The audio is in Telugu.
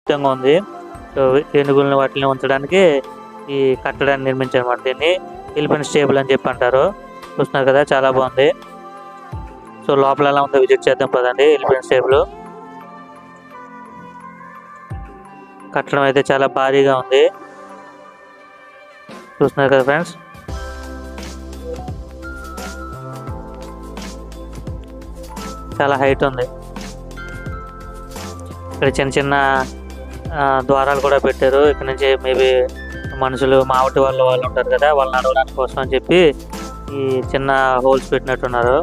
విధంగా ఉంది. సో ఏనుగులను వాటిని ఉంచడానికి ఈ కట్టడాన్ని నిర్మించారన్నమాట. దీన్ని ఎలిఫెంట్ స్టేబుల్ అని చెప్పి అంటారు. చూస్తున్నారు కదా, చాలా బాగుంది. సో లోపల ఎలా ఉందో విజిట్ చేద్దాం పదండి. ఎలిఫెంట్ స్టేబుల్ కట్టడం అయితే చాలా భారీగా ఉంది. చూస్తున్నారు కదా ఫ్రెండ్స్, చాలా హైట్ ఉంది. ఇక్కడ చిన్న చిన్న ద్వారాలు కూడా పెట్టారు. ఇక్కడ నుంచి మేబీ మనుషులు మావటి వాళ్ళు ఉంటారు కదా, వాళ్ళు నడవడానికి కోసం అని చెప్పి ఈ చిన్న హోల్స్ పెట్టినట్టున్నారు.